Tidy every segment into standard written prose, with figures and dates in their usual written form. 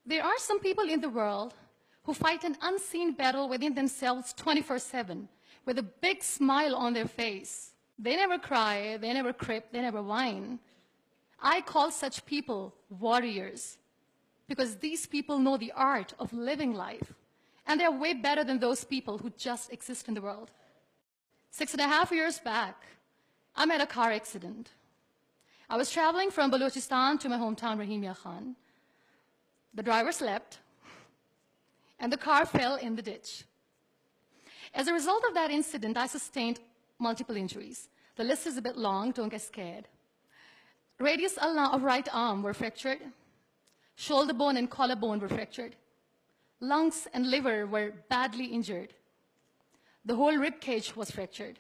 There are some people in the world who fight an unseen battle within themselves 24/7 with a big smile on their face. They never cry, they never crip, they never whine. I call such people warriors because these people know the art of living life, and they're way better than those people who just exist in the world. 6.5 years back, I met a car accident. I was traveling from Balochistan to my hometown, Rahimia Khan. The driver slept, and the car fell in the ditch. As a result of that incident, I sustained multiple injuries. The list is a bit long, don't get scared. Radius ulna of right arm were fractured. Shoulder bone and collarbone were fractured. Lungs and liver were badly injured. The whole rib cage was fractured.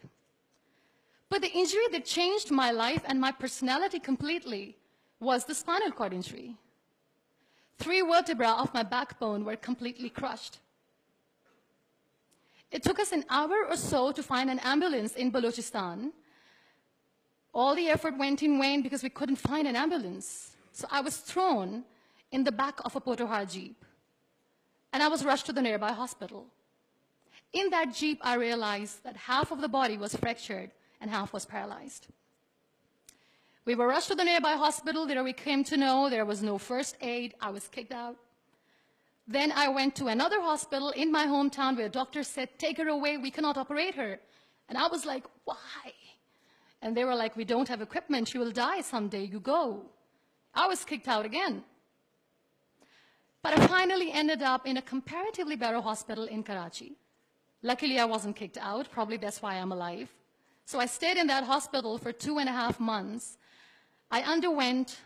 But the injury that changed my life and my personality completely was the spinal cord injury. 3 vertebrae of my backbone were completely crushed. It took us an hour or so to find an ambulance in Balochistan. All the effort went in vain because we couldn't find an ambulance. So I was thrown in the back of a Potohar Jeep, and I was rushed to the nearby hospital. In that Jeep, I realized that half of the body was fractured and half was paralyzed. We were rushed to the nearby hospital. There we came to know there was no first aid. I was kicked out. Then I went to another hospital in my hometown where a doctor said, "Take her away, we cannot operate her." And I was like, "Why?" And they were like, "We don't have equipment, she will die someday, you go." I was kicked out again. But I finally ended up in a comparatively better hospital in Karachi. Luckily, I wasn't kicked out, probably that's why I'm alive. So I stayed in that hospital for 2.5 months. I underwent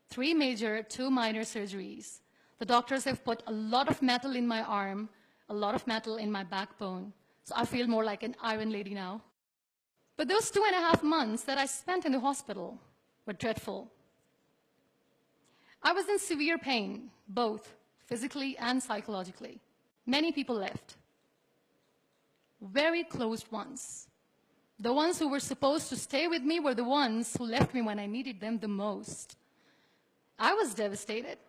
3 major, 2 minor surgeries. The doctors have put a lot of metal in my arm, a lot of metal in my backbone. So I feel more like an iron lady now. But those 2.5 months that I spent in the hospital were dreadful. I was in severe pain, both physically and psychologically. Many people left. Very close ones. The ones who were supposed to stay with me were the ones who left me when I needed them the most. I was devastated.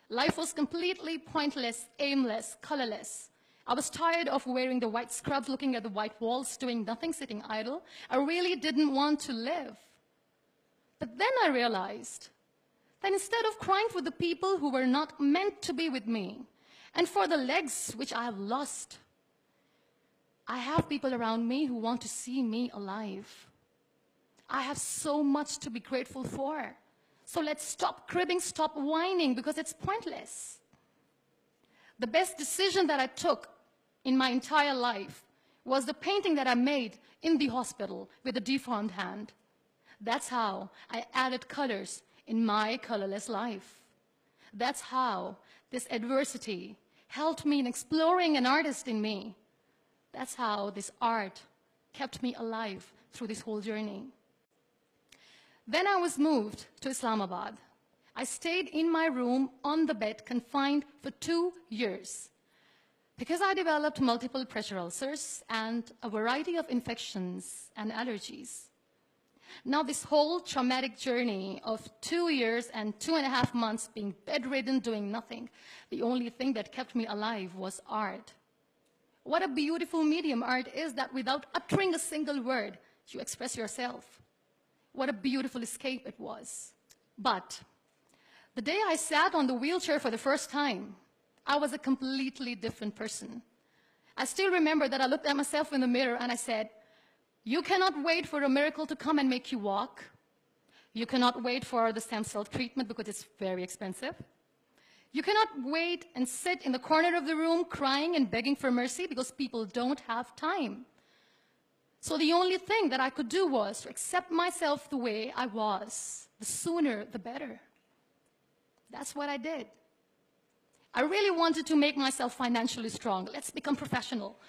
Life was completely pointless, aimless, colorless. I was tired of wearing the white scrubs, looking at the white walls, doing nothing, sitting idle. I really didn't want to live. But then I realized that instead of crying for the people who were not meant to be with me, and for the legs which I have lost, I have people around me who want to see me alive. I have so much to be grateful for. So let's stop cribbing, stop whining, because it's pointless. The best decision that I took in my entire life was the painting that I made in the hospital with a deformed hand. That's how I added colors in my colorless life. That's how this adversity helped me in exploring an artist in me. That's how this art kept me alive through this whole journey. Then I was moved to Islamabad. I stayed in my room on the bed, confined for 2 years, because I developed multiple pressure ulcers and a variety of infections and allergies. Now this whole traumatic journey of 2 years and 2.5 months being bedridden, doing nothing, the only thing that kept me alive was art. What a beautiful medium art is, that without uttering a single word, you express yourself. What a beautiful escape it was. But the day I sat on the wheelchair for the first time, I was a completely different person. I still remember that I looked at myself in the mirror and I said, "You cannot wait for a miracle to come and make you walk. You cannot wait for the stem cell treatment because it's very expensive. You cannot wait and sit in the corner of the room crying and begging for mercy because people don't have time." So the only thing that I could do was to accept myself the way I was. The sooner, the better. That's what I did. I really wanted to make myself financially strong. Let's become professional.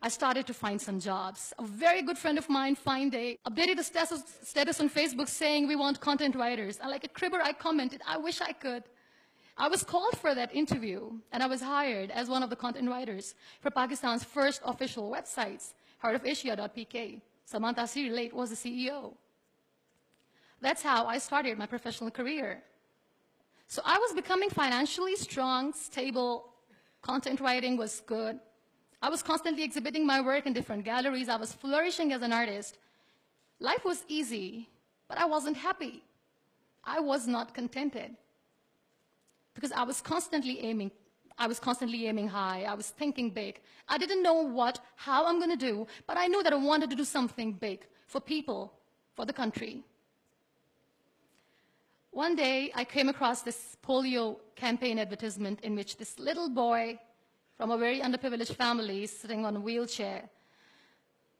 I started to find some jobs. A very good friend of mine, Fine Day, updated a status on Facebook saying, "We want content writers." And like a cribber, I commented, "I wish I could." I was called for that interview, and I was hired as one of the content writers for Pakistan's first official websites, heartofasia.pk. Saman Tasir Late was the CEO. That's how I started my professional career. So I was becoming financially strong, stable, content writing was good. I was constantly exhibiting my work in different galleries. I was flourishing as an artist. Life was easy, but I wasn't happy. I was not contented because I was constantly aiming high. I was thinking big. I didn't know how I'm going to do, but I knew that I wanted to do something big for people, for the country. One day, I came across this polio campaign advertisement in which this little boy from a very underprivileged family is sitting on a wheelchair,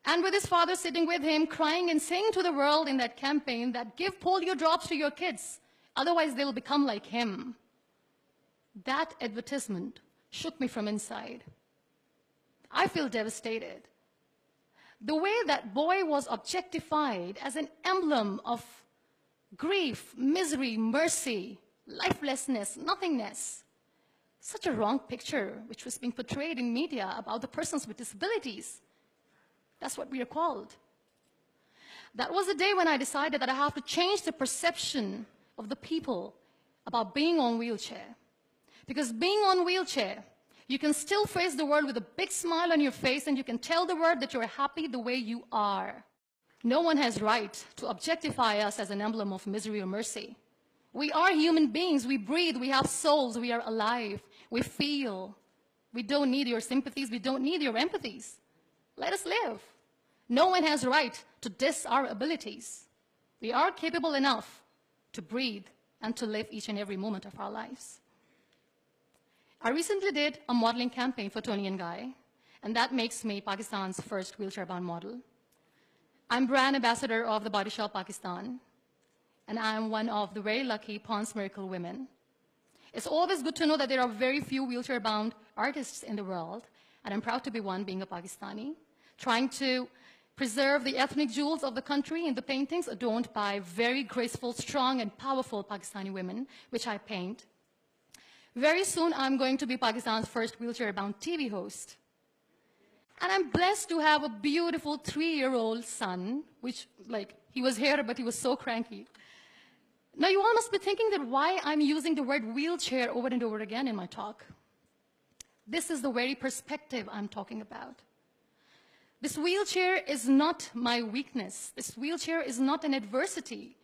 and with his father sitting with him, crying and saying to the world in that campaign that give polio drops to your kids, otherwise they'll become like him. That advertisement shook me from inside. I feel devastated. The way that boy was objectified as an emblem of grief, misery, mercy, lifelessness, nothingness. Such a wrong picture which was being portrayed in media about the persons with disabilities. That's what we are called. That was the day when I decided that I have to change the perception of the people about being on wheelchair. Because being on wheelchair, you can still face the world with a big smile on your face, and you can tell the world that you're happy the way you are. No one has right to objectify us as an emblem of misery or mercy. We are human beings. We breathe. We have souls. We are alive. We feel. We don't need your sympathies. We don't need your empathies. Let us live. No one has right to diss our abilities. We are capable enough to breathe and to live each and every moment of our lives. I recently did a modeling campaign for Toni & Guy, and that makes me Pakistan's first wheelchair-bound model. I'm brand ambassador of the Body Shop Pakistan, and I'm one of the very lucky Pond's Miracle women. It's always good to know that there are very few wheelchair-bound artists in the world, and I'm proud to be one, being a Pakistani, trying to preserve the ethnic jewels of the country in the paintings adorned by very graceful, strong, and powerful Pakistani women, which I paint. Very soon, I'm going to be Pakistan's first wheelchair-bound TV host. And I'm blessed to have a beautiful 3-year-old son, which, he was here, but he was so cranky. Now, you all must be thinking that why I'm using the word wheelchair over and over again in my talk. This is the very perspective I'm talking about. This wheelchair is not my weakness. This wheelchair is not an adversity.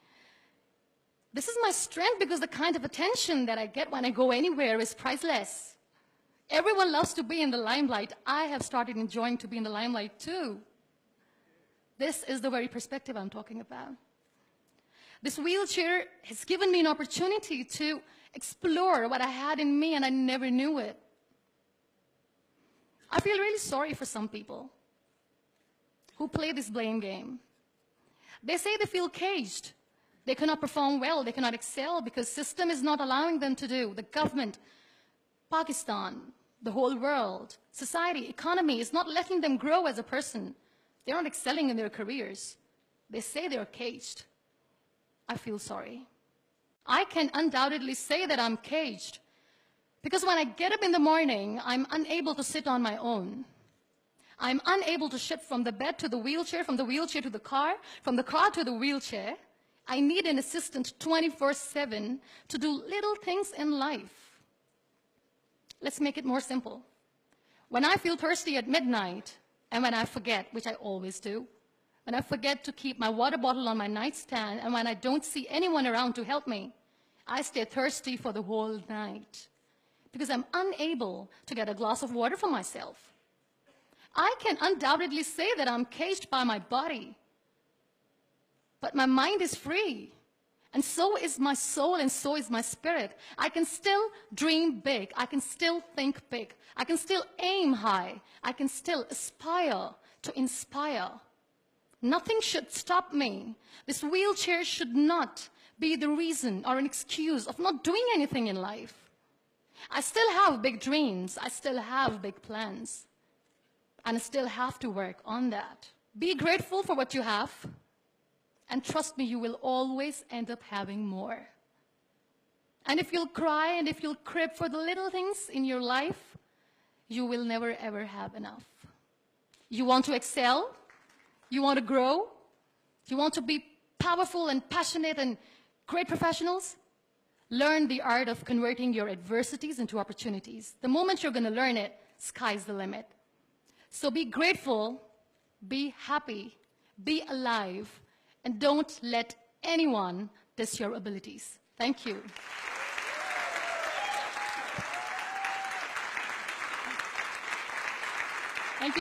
This is my strength because the kind of attention that I get when I go anywhere is priceless. Everyone loves to be in the limelight. I have started enjoying to be in the limelight too. This is the very perspective I'm talking about. This wheelchair has given me an opportunity to explore what I had in me, and I never knew it. I feel really sorry for some people who play this blame game. They say they feel caged. They cannot perform well. They cannot excel because the system is not allowing them to do. The government, Pakistan, the whole world, society, economy is not letting them grow as a person. They're not excelling in their careers. They say they're caged. I feel sorry. I can undoubtedly say that I'm caged because when I get up in the morning, I'm unable to sit on my own. I'm unable to shift from the bed to the wheelchair, from the wheelchair to the car, from the car to the wheelchair. I need an assistant 24/7 to do little things in life. Let's make it more simple. When I feel thirsty at midnight, and when I forget, which I always do, when I forget to keep my water bottle on my nightstand, and when I don't see anyone around to help me, I stay thirsty for the whole night because I'm unable to get a glass of water for myself. I can undoubtedly say that I'm caged by my body, but my mind is free, and so is my soul, and so is my spirit. I can still dream big. I can still think big. I can still aim high. I can still aspire to inspire. Nothing should stop me. This wheelchair should not be the reason or an excuse of not doing anything in life. I still have big dreams. I still have big plans. And I still have to work on that. Be grateful for what you have. And trust me, you will always end up having more. And if you'll cry and if you'll crib for the little things in your life, you will never ever have enough. You want to excel? You want to grow? You want to be powerful and passionate and great professionals? Learn the art of converting your adversities into opportunities. The moment you're going to learn it, sky's the limit. So be grateful, be happy, be alive, and don't let anyone diss your abilities. Thank you.